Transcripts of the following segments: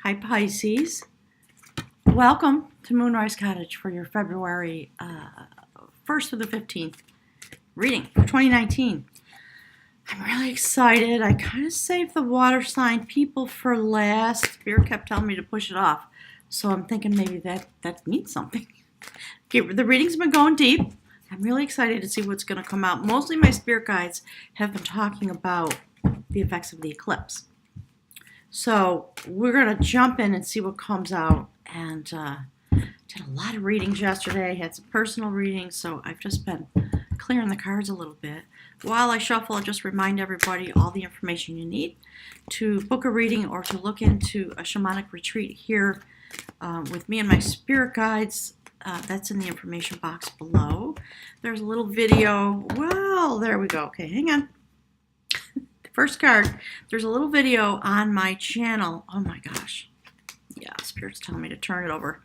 Hi Pisces. Welcome to Moonrise Cottage for your February 1st through the 15th reading for 2019. I'm really excited. I kind of saved the water sign people for last. Spirit kept telling me to push it off. So I'm thinking maybe that means something. Okay, the reading's been going deep. I'm really excited to see what's going to come out. Mostly my spirit guides have been talking about the effects of the eclipse. So we're going to jump in and see what comes out. And did a lot of readings yesterday. Had some personal readings, so I've just been clearing the cards a little bit. While I shuffle, I'll just remind everybody all the information you need to book a reading or to look into a shamanic retreat here with me and my spirit guides. That's in the information box below. There's a little video. Well, there we go. Okay, hang on. First card, there's a little video on my channel. Oh my gosh. Yeah, Spirit's telling me to turn it over.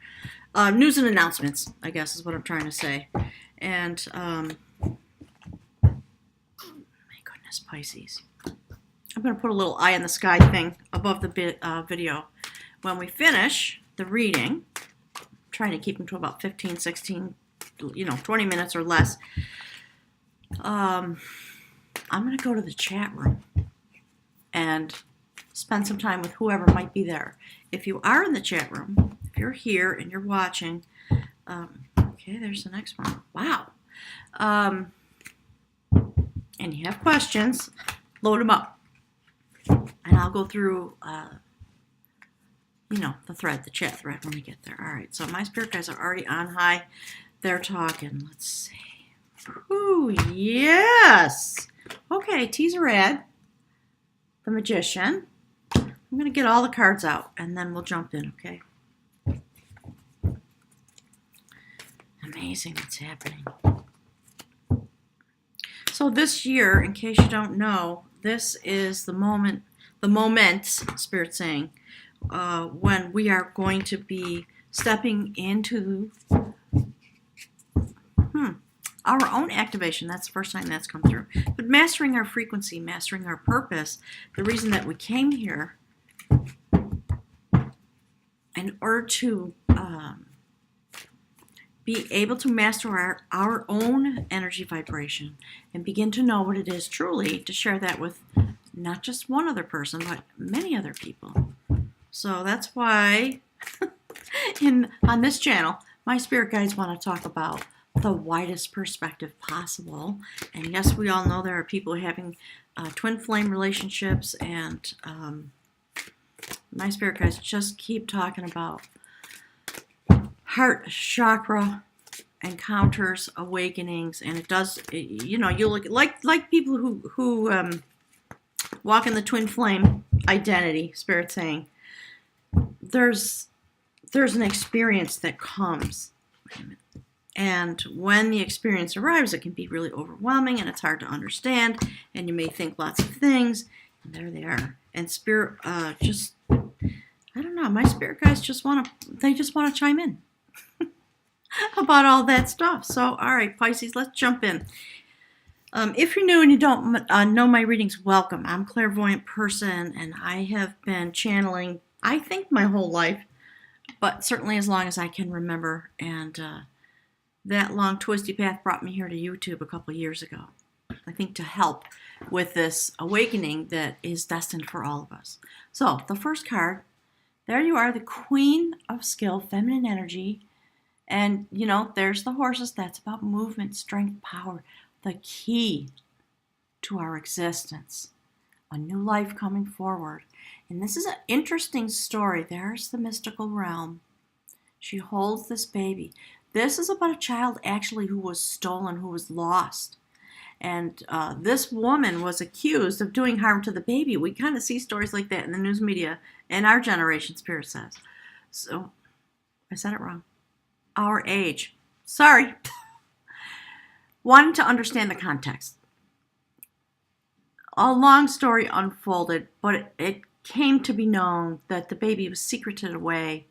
News and announcements, I guess is what I'm trying to say. And, my goodness, Pisces. I'm going to put a little eye in the sky thing above the video. When we finish the reading, I'm trying to keep them to about 15, 16, 20 minutes or less. I'm going to go to the chat room and spend some time with whoever might be there. If you are in the chat room, if you're here and you're watching, okay, there's the next one. Wow. And you have questions, load them up. And I'll go through, the chat thread when we get there. All right, so my spirit guys are already on high. They're talking. Let's see. Ooh, yes. Okay, teaser ad. The Magician. I'm going to get all the cards out, and then we'll jump in, okay? Amazing what's happening. So this year, in case you don't know, this is the moment, Spirit's saying, when we are going to be stepping into our own activation. That's the first time that's come through. But mastering our frequency, mastering our purpose, the reason that we came here in order to be able to master our own energy vibration and begin to know what it is truly to share that with not just one other person, but many other people. So that's why on this channel, my spirit guides want to talk about the widest perspective possible. And yes, we all know there are people having twin flame relationships, and my spirit guides just keep talking about heart chakra encounters, awakenings, and it does, you look like people who walk in the twin flame identity. Spirit saying there's an experience that comes. And when the experience arrives, it can be really overwhelming and it's hard to understand. And you may think lots of things. And there they are. And spirit I don't know. My spirit guys just want to chime in about all that stuff. So, all right, Pisces, let's jump in. If you're new and you don't know my readings, welcome. I'm a clairvoyant person, and I have been channeling, I think, my whole life, but certainly as long as I can remember. And that long twisty path brought me here to YouTube a couple of years ago, I think, to help with this awakening that is destined for all of us. So the first card, there you are, the Queen of Skill, feminine energy. And, there's the horses. That's about movement, strength, power, the key to our existence, a new life coming forward. And this is an interesting story. There's the mystical realm. She holds this baby. This is about a child actually who was stolen, who was lost. And this woman was accused of doing harm to the baby. We kind of see stories like that in the news media in our generation, Spirit says. So, I said it wrong. Our age. Sorry. Wanting to understand the context. A long story unfolded, but it came to be known that the baby was secreted away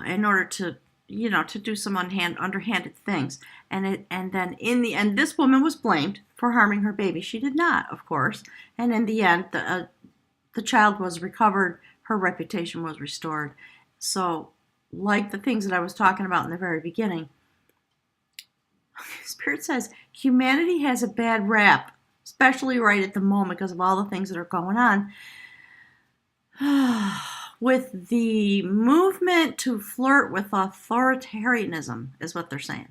in order to do some underhanded things. And then in the end, this woman was blamed for harming her baby. She did not, of course. And in the end, the child was recovered her reputation was restored. So, like the things that I was talking about in the very beginning, Spirit says humanity has a bad rap, especially right at the moment because of all the things that are going on. With the movement to flirt with authoritarianism, is what they're saying.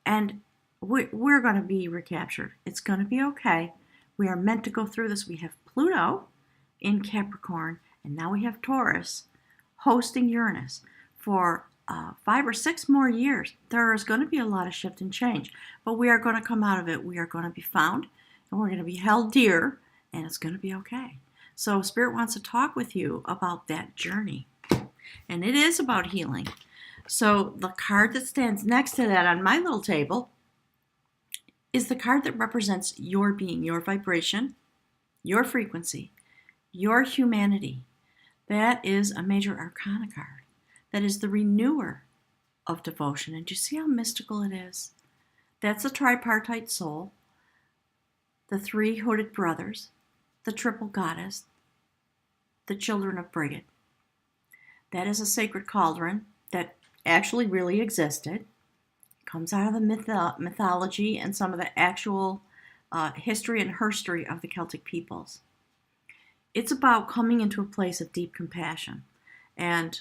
And we're going to be recaptured. It's going to be okay. We are meant to go through this. We have Pluto in Capricorn, and now we have Taurus hosting Uranus for 5 or 6 more years. There is going to be a lot of shift and change, but we are going to come out of it. We are going to be found, and we're going to be held dear, and it's going to be okay. So Spirit wants to talk with you about that journey, and it is about healing. So the card that stands next to that on my little table is the card that represents your being, your vibration, your frequency, your humanity. That is a major arcana card. That is the renewer of devotion. And do you see how mystical it is? That's the tripartite soul, the 3 hooded brothers, the triple goddess, the children of Brigid. That is a sacred cauldron that actually really existed. It comes out of the mythology and some of the actual history and herstory of the Celtic peoples. It's about coming into a place of deep compassion. And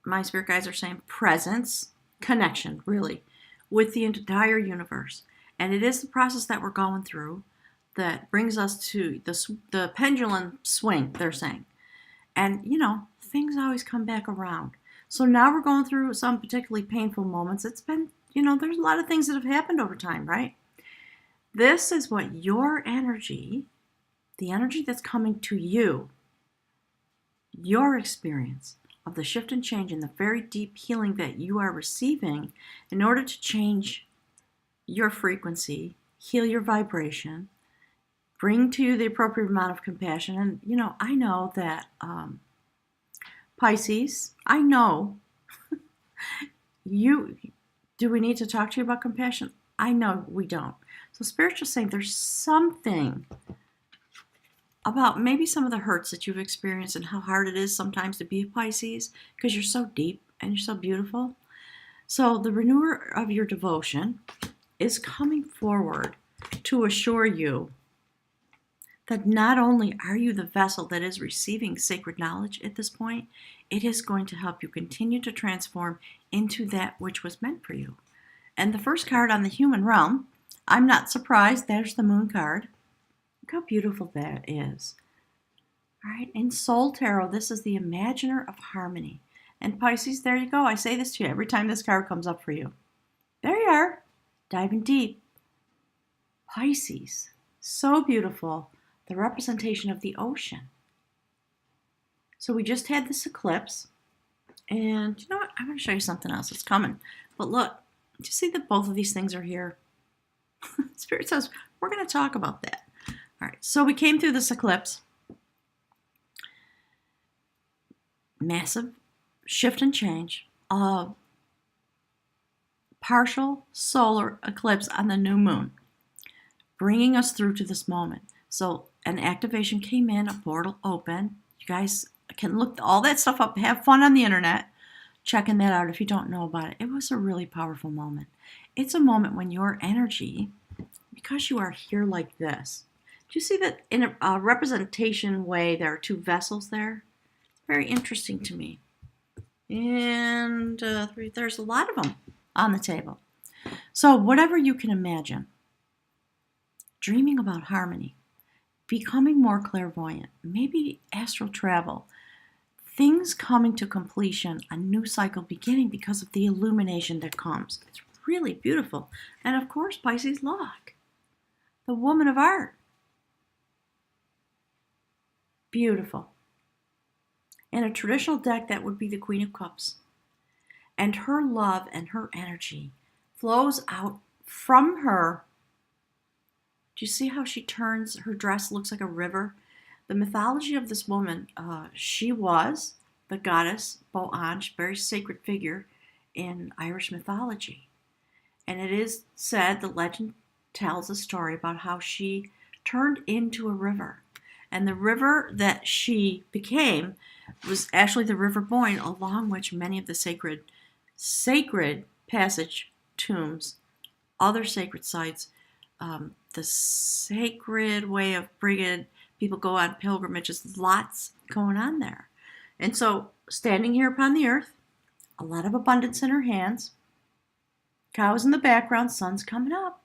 my spirit guides are saying presence, connection, really, with the entire universe. And it is the process that we're going through that brings us to the pendulum swing, they're saying. And, things always come back around. So now we're going through some particularly painful moments. It's been, there's a lot of things that have happened over time, right? This is what your energy, the energy that's coming to you, your experience of the shift and change and the very deep healing that you are receiving in order to change your frequency, heal your vibration, bring to you the appropriate amount of compassion. And, I know that Pisces, I know do we need to talk to you about compassion? I know we don't. So Spirit's just saying there's something about maybe some of the hurts that you've experienced and how hard it is sometimes to be a Pisces because you're so deep and you're so beautiful. So the renewer of your devotion is coming forward to assure you that not only are you the vessel that is receiving sacred knowledge at this point, it is going to help you continue to transform into that which was meant for you. And the first card on the human realm, I'm not surprised, there's the moon card. Look how beautiful that is. All right, in Soul Tarot, this is the Imaginer of Harmony. And Pisces, there you go. I say this to you every time this card comes up for you. There you are, diving deep. Pisces, so beautiful. The representation of the ocean. So we just had this eclipse. And you know what? I'm going to show you something else. It's coming. But look, do you see that both of these things are here? Spirit says, we're going to talk about that. All right, so we came through this eclipse. Massive shift and change. Partial solar eclipse on the new moon. Bringing us through to this moment. So an activation came in, a portal opened. You guys can look all that stuff up. Have fun on the internet. Checking that out if you don't know about it. It was a really powerful moment. It's a moment when your energy, because you are here like this. Do you see that in a representation way there are 2 vessels there? Very interesting to me. And 3, there's a lot of them on the table. So whatever you can imagine, dreaming about harmony, becoming more clairvoyant, maybe astral travel, things coming to completion, a new cycle beginning because of the illumination that comes. It's really beautiful. And of course, Pisces luck, the woman of art. Beautiful. In a traditional deck, that would be the Queen of Cups. And her love and her energy flows out from her. Do you see how she turns? Her dress looks like a river. The mythology of this woman, she was the goddess Bo-Anj, very sacred figure in Irish mythology. And it is said, the legend tells a story about how she turned into a river. And the river that she became was actually the River Boyne, along which many of the sacred passage tombs, other sacred sites, the sacred way of bringing people go on pilgrimages, lots going on there. And so, standing here upon the earth, a lot of abundance in her hands, cows in the background, sun's coming up.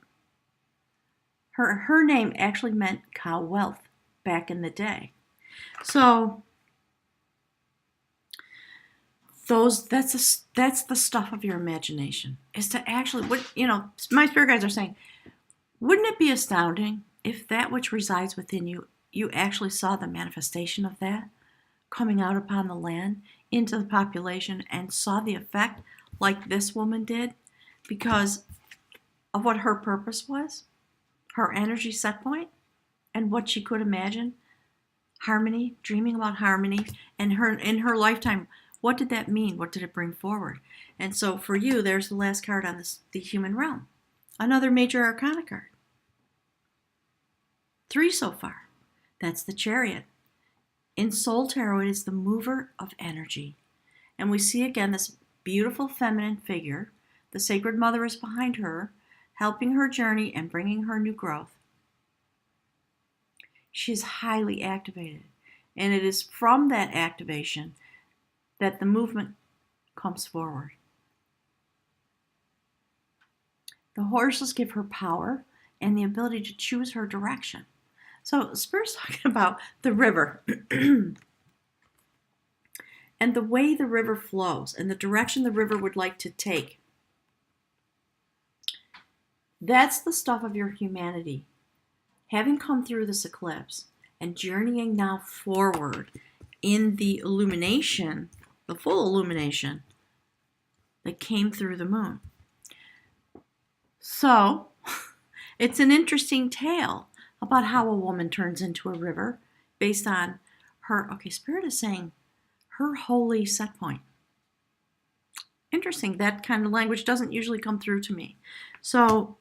Her name actually meant cow wealth back in the day. So that's the stuff of your imagination, is to actually, my spirit guides are saying, wouldn't it be astounding if that which resides within you, you actually saw the manifestation of that coming out upon the land into the population and saw the effect like this woman did because of what her purpose was, her energy set point, and what she could imagine? Harmony, dreaming about harmony, and in her lifetime, what did that mean? What did it bring forward? And so for you, there's the last card on the human realm. Another major arcana card. 3 so far. That's the Chariot. In Soul Tarot, it is the mover of energy. And we see again this beautiful feminine figure. The Sacred Mother is behind her, helping her journey and bringing her new growth. She's highly activated. And it is from that activation that the movement comes forward. The horses give her power and the ability to choose her direction. So Spirit's talking about the river and the way the river flows and the direction the river would like to take. That's the stuff of your humanity. Having come through this eclipse and journeying now forward in the illumination, the full illumination that came through the moon. So, it's an interesting tale about how a woman turns into a river based on her, Spirit is saying, her holy set point. Interesting, that kind of language doesn't usually come through to me. So,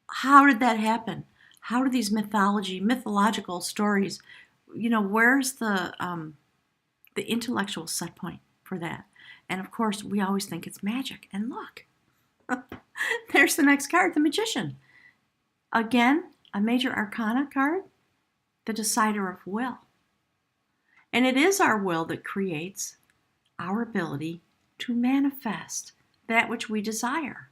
how did that happen? How do these mythological stories, where's the intellectual set point for that? And of course, we always think it's magic. And look, there's the next card, the Magician. Again, a major arcana card, the decider of will. And it is our will that creates our ability to manifest that which we desire.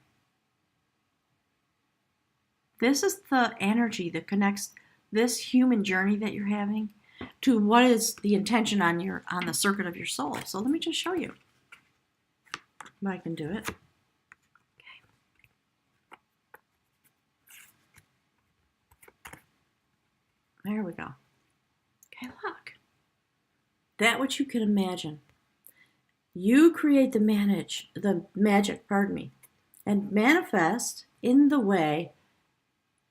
This is the energy that connects this human journey that you're having to what is the intention on the circuit of your soul. So let me just show you if I can do it. Okay. There we go. Okay, look. That which you can imagine. You create the magic, and manifest in the way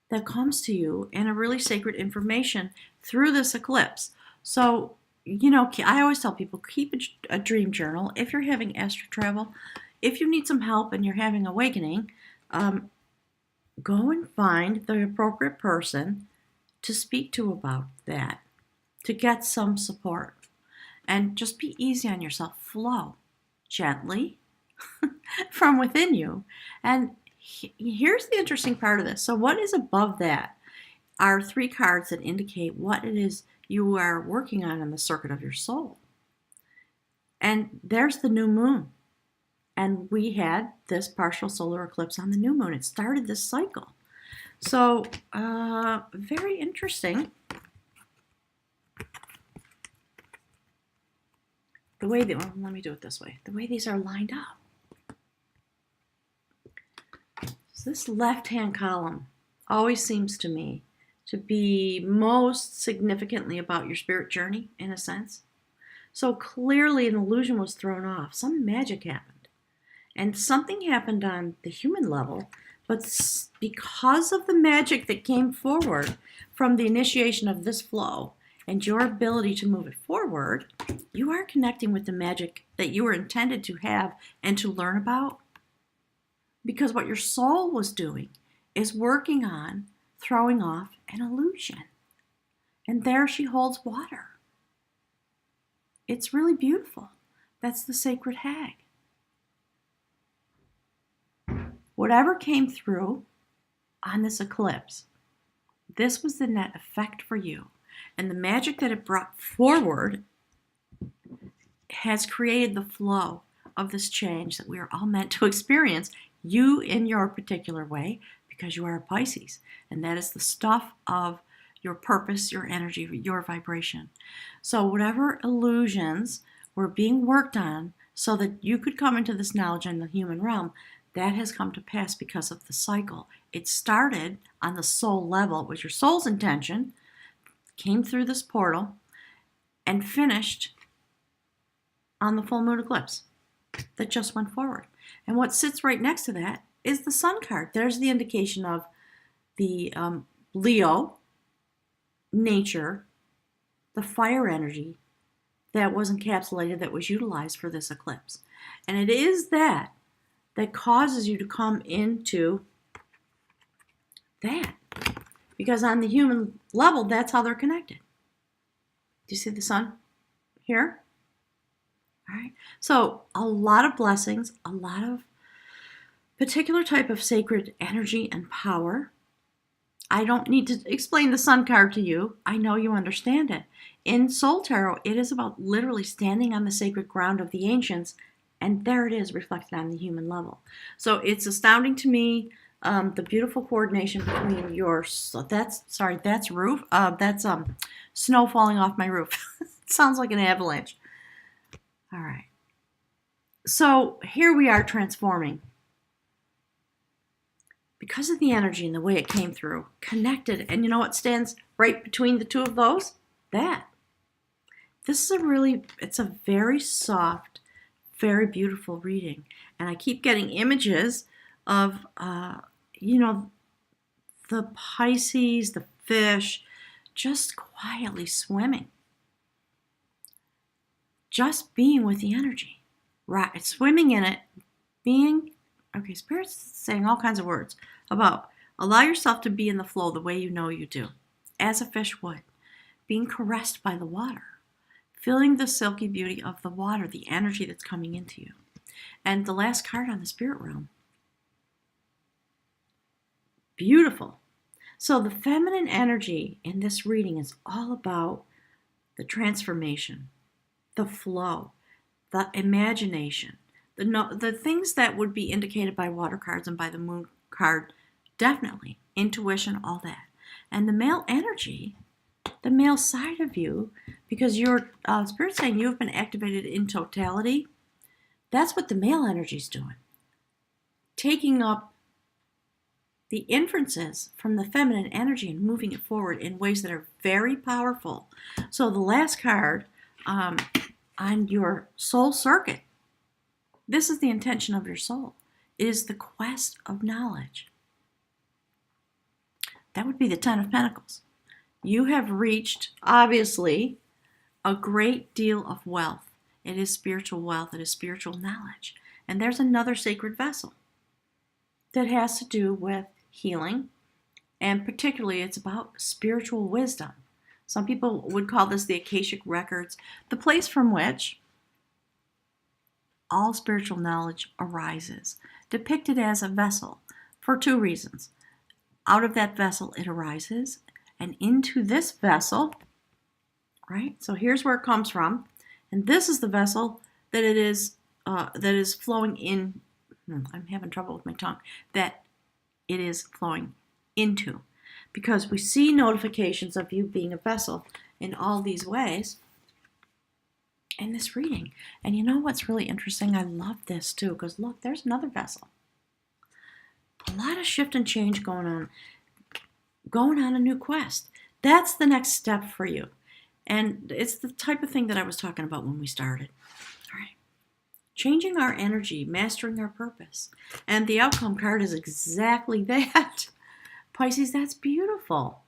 that comes to you in a really sacred information through this eclipse. So, I always tell people, keep a dream journal. If you're having astral travel, if you need some help and you're having awakening, go and find the appropriate person to speak to about that, to get some support. And just be easy on yourself. Flow gently from within you. And here's the interesting part of this. So what is above that are 3 cards that indicate what it is you are working on in the circuit of your soul. And there's the new moon. And we had this partial solar eclipse on the new moon. It started this cycle. So very interesting. Let me do it this way. The way these are lined up. So this left-hand column always seems to me to be most significantly about your spirit journey, in a sense. So clearly an illusion was thrown off. Some magic happened. And something happened on the human level, but because of the magic that came forward from the initiation of this flow and your ability to move it forward, you are connecting with the magic that you were intended to have and to learn about. Because what your soul was doing is working on throwing off an illusion. And there she holds water. It's really beautiful. That's the sacred hag. Whatever came through on this eclipse, this was the net effect for you. And the magic that it brought forward has created the flow of this change that we are all meant to experience, you in your particular way, because you are a Pisces. And that is the stuff of your purpose, your energy, your vibration. So whatever illusions were being worked on so that you could come into this knowledge in the human realm, that has come to pass because of the cycle. It started on the soul level. It was your soul's intention, came through this portal, and finished on the full moon eclipse that just went forward. And what sits right next to that is the Sun card. There's the indication of the Leo nature, the fire energy that was encapsulated, that was utilized for this eclipse. And it is that causes you to come into that. Because on the human level, that's how they're connected. Do you see the sun here? All right. So a lot of blessings, a lot of particular type of sacred energy and power. I don't need to explain the sun card to you. I know you understand it. In Soul Tarot, it is about literally standing on the sacred ground of the ancients, and there it is reflected on the human level. So it's astounding to me, the beautiful coordination between your, that's roof, that's snow falling off my roof. It sounds like an avalanche. All right. So here we are transforming. Because of the energy and the way it came through, connected, and you know what stands right between the two of those? That. This is it's a very soft, very beautiful reading. And I keep getting images of, the Pisces, the fish, just quietly swimming. Just being with the energy. Right, swimming in it, being, okay, Spirit's saying all kinds of words about allow yourself to be in the flow the way you know you do, as a fish would. Being caressed by the water. Feeling the silky beauty of the water, the energy that's coming into you. And the last card on the spirit realm. Beautiful. So the feminine energy in this reading is all about the transformation, the flow, the imagination, the things that would be indicated by water cards and by the moon card, definitely. Intuition, all that. And the male energy, the male side of you, because your Spirit's saying you've been activated in totality. That's what the male energy's doing. Taking up the inferences from the feminine energy and moving it forward in ways that are very powerful. So the last card on your soul circuit, this is the intention of your soul. It is the quest of knowledge. That would be the Ten of Pentacles. You have reached, obviously, a great deal of wealth. It is spiritual wealth. It is spiritual knowledge. And there's another sacred vessel that has to do with healing. And particularly, it's about spiritual wisdom. Some people would call this the Akashic Records, the place from which all spiritual knowledge arises, depicted as a vessel for two reasons. Out of that vessel it arises, and into this vessel, right? So here's where it comes from, and this is the vessel that it is that is flowing in. I'm having trouble with my tongue. That it is flowing into, because we see notifications of you being a vessel in all these ways in this reading. And you know what's really interesting? I love this too, because look, there's another vessel. A lot of shift and change going on a new quest. That's the next step for you. And it's the type of thing that I was talking about when we started. All right. Changing our energy, mastering our purpose. And the outcome card is exactly that. Pisces, that's beautiful.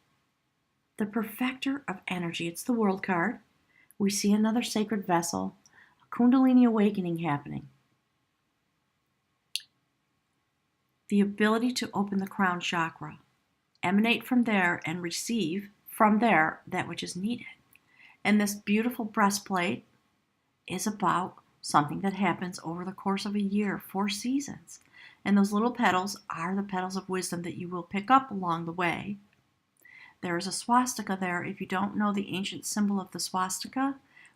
The perfecter of energy. It's the world card. We see another sacred vessel, a Kundalini awakening happening. The ability to open the crown chakra, emanate from there and receive from there that which is needed. And this beautiful breastplate is about something that happens over the course of a year, 4 seasons. And those little petals are the petals of wisdom that you will pick up along the way. There is a swastika there. If you don't know the ancient symbol of the swastika,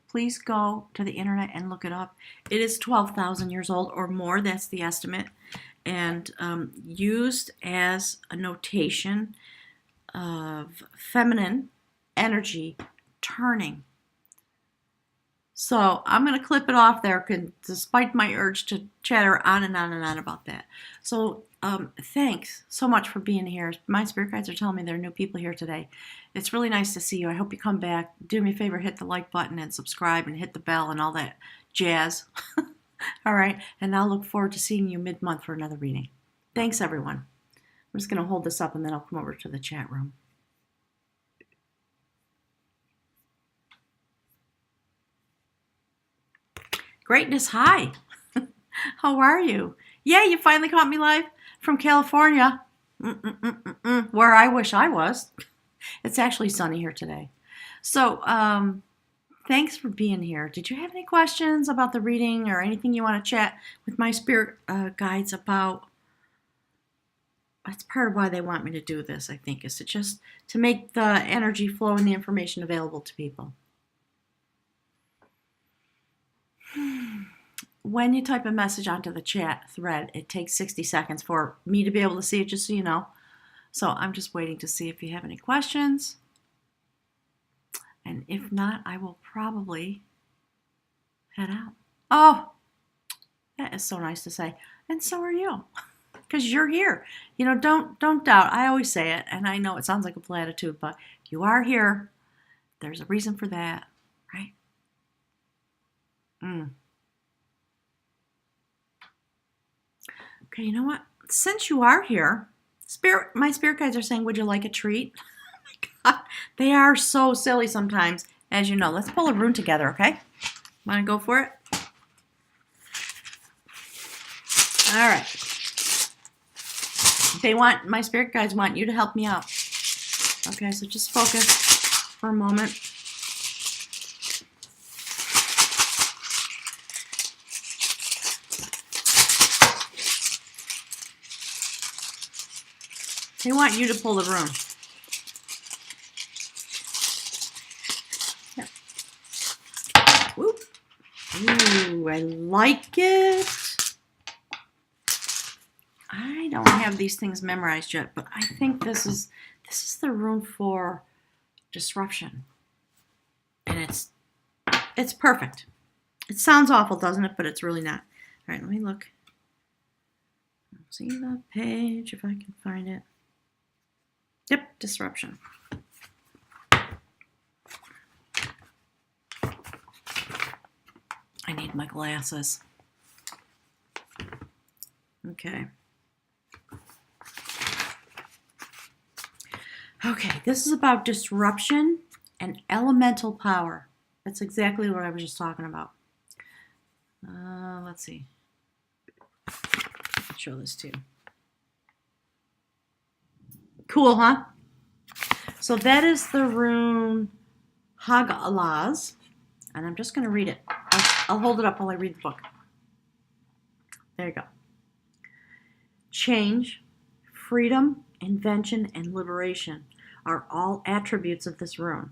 please go to the internet and look it up. It is 12,000 years old or more, that's the estimate, and used as a notation of feminine energy turning. So I'm going to clip it off there, despite my urge to chatter on and on and on about that. So thanks so much for being here. My spirit guides are telling me there are new people here today. It's really nice to see you. I hope you come back. Do me a favor, hit the like button and subscribe and hit the bell and all that jazz. All right, and I'll look forward to seeing you mid-month for another reading. Thanks, everyone. I'm just going to hold this up and then I'll come over to the chat room. Greatness, hi. How are you? Yeah, you finally caught me live from California, where I wish I was. It's actually sunny here today. So thanks for being here. Did you have any questions about the reading or anything you want to chat with my spirit guides about? That's part of why they want me to do this, I think, is to make the energy flow and the information available to people. When you type a message onto the chat thread, it takes 60 seconds for me to be able to see it, just so you know. So I'm just waiting to see if you have any questions. And if not, I will probably head out. Oh, that is so nice to say. And so are you, because you're here. You know, don't doubt. I always say it, and I know it sounds like a platitude, but you are here. There's a reason for that, right? Okay, you know what? Since you are here, my spirit guides are saying, would you like a treat? Oh my God, they are so silly sometimes, as you know. Let's pull a rune together, okay? Want to go for it? All right. My spirit guides want you to help me out. Okay, so just focus for a moment. They want you to pull the rune. Yep. Whoop. Ooh, I like it. I don't have these things memorized yet, but I think this is the rune for disruption. And it's perfect. It sounds awful, doesn't it? But it's really not. All right, let me look. See the page if I can find it. Yep, disruption. I need my glasses. Okay. Okay, this is about disruption and elemental power. That's exactly what I was just talking about. Let's see. I'll show this to you. Cool, huh? So that is the rune Hagalaz, and I'm just going to read it. I'll hold it up while I read the book. There you go. Change, freedom, invention, and liberation are all attributes of this rune.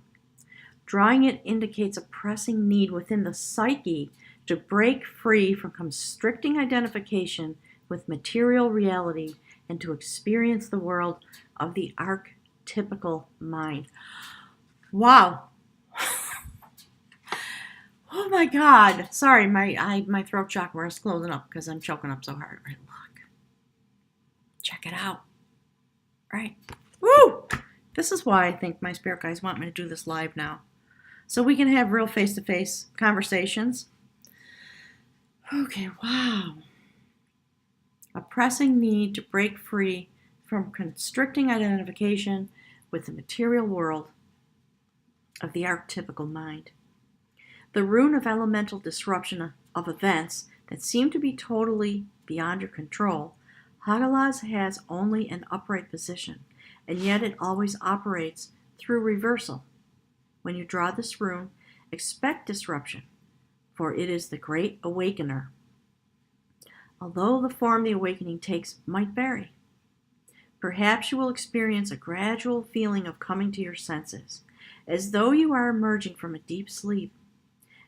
Drawing it indicates a pressing need within the psyche to break free from constricting identification with material reality and to experience the world of the archetypical mind. Wow. Oh my God. Sorry, my throat chakra is closing up because I'm choking up so hard. Right, look. Check it out. Right. Woo! This is why I think my spirit guides want me to do this live now. So we can have real face-to-face conversations. Okay, wow. A pressing need to break free from constricting identification with the material world of the archetypical mind. The rune of elemental disruption of events that seem to be totally beyond your control, Hagalaz has only an upright position, and yet it always operates through reversal. When you draw this rune, expect disruption, for it is the great awakener. Although the form the awakening takes might vary, perhaps you will experience a gradual feeling of coming to your senses, as though you are emerging from a deep sleep.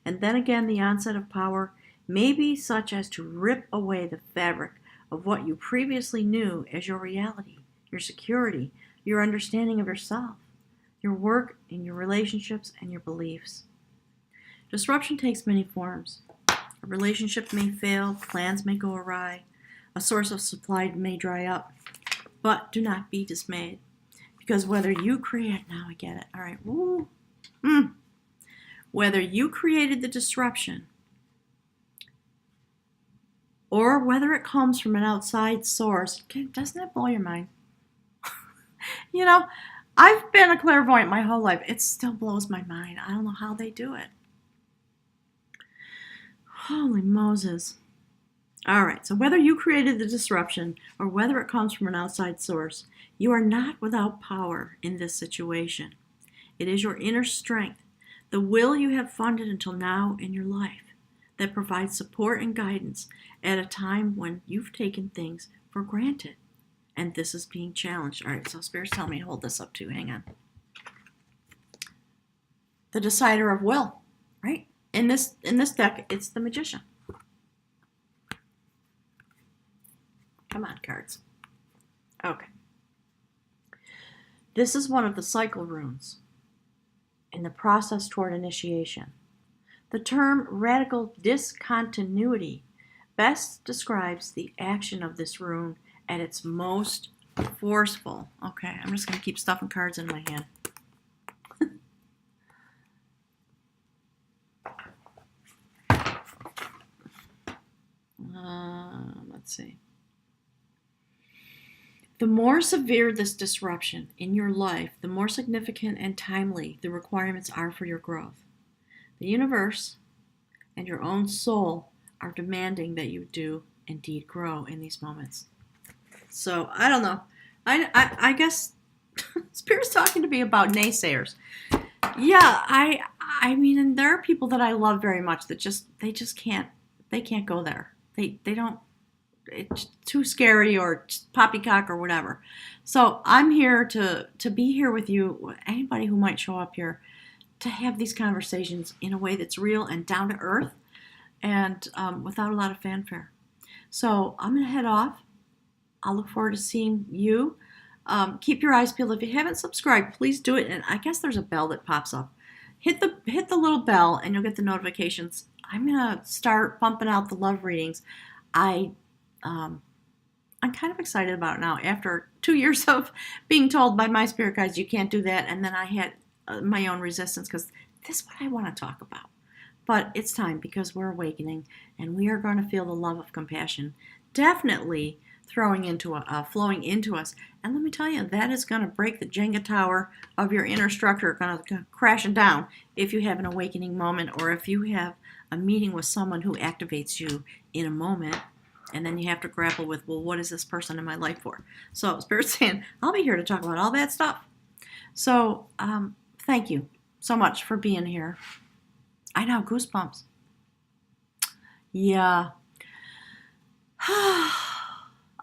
And then again, the onset of power may be such as to rip away the fabric of what you previously knew as your reality, your security, your understanding of yourself, your work and your relationships and your beliefs. Disruption takes many forms. A relationship may fail, plans may go awry, a source of supply may dry up. But do not be dismayed, because whether you create, now I get it, all right, woo, whether you created the disruption or whether it comes from an outside source, doesn't that blow your mind? You know, I've been a clairvoyant my whole life. It still blows my mind. I don't know how they do it. Holy Moses. All right, so whether you created the disruption or whether it comes from an outside source, you are not without power in this situation. It is your inner strength, the will you have funded until now in your life, that provides support and guidance at a time when you've taken things for granted. And this is being challenged. All right, so Spirit's telling me to hold this up too. Hang on. The decider of will, right? In this deck, it's the Magician. Come on, cards. Okay. This is one of the cycle runes in the process toward initiation. The term radical discontinuity best describes the action of this rune at its most forceful. Okay, I'm just going to keep stuffing cards in my hand. Let's see. The more severe this disruption in your life, the more significant and timely the requirements are for your growth. The universe and your own soul are demanding that you do indeed grow in these moments. So, I don't know. I guess Spirit's talking to me about naysayers. Yeah, I mean, and there are people that I love very much that they just can't go there. They don't, it's too scary or poppycock or whatever. So I'm here to be here with you, anybody who might show up here, to have these conversations in a way that's real and down to earth and without a lot of fanfare. So I'm going to head off. I'll look forward to seeing you. Keep your eyes peeled. If you haven't subscribed, please do it. And I guess there's a bell that pops up. Hit the little bell and you'll get the notifications. I'm going to start pumping out the love readings. I'm kind of excited about it now. After 2 years of being told by my spirit guides, you can't do that. And then I had my own resistance because this is what I want to talk about. But it's time because we're awakening and we are going to feel the love of compassion. Definitely flowing into us. And let me tell you, that is going to break the Jenga tower of your inner structure, going to crash down if you have an awakening moment or if you have a meeting with someone who activates you in a moment. And then you have to grapple with, well, what is this person in my life for? So Spirit's saying, I'll be here to talk about all that stuff. So thank you so much for being here. I know, goosebumps. Yeah.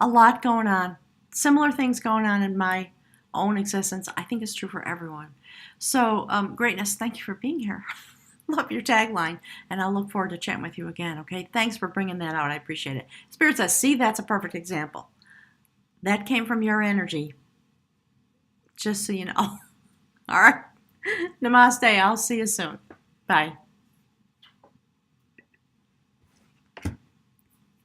A lot going on. Similar things going on in my own existence. I think it's true for everyone. So, greatness, thank you for being here. Love your tagline, and I'll look forward to chatting with you again, okay? Thanks for bringing that out. I appreciate it. Spirit says, see, that's a perfect example. That came from your energy. Just so you know. All right? Namaste. I'll see you soon. Bye.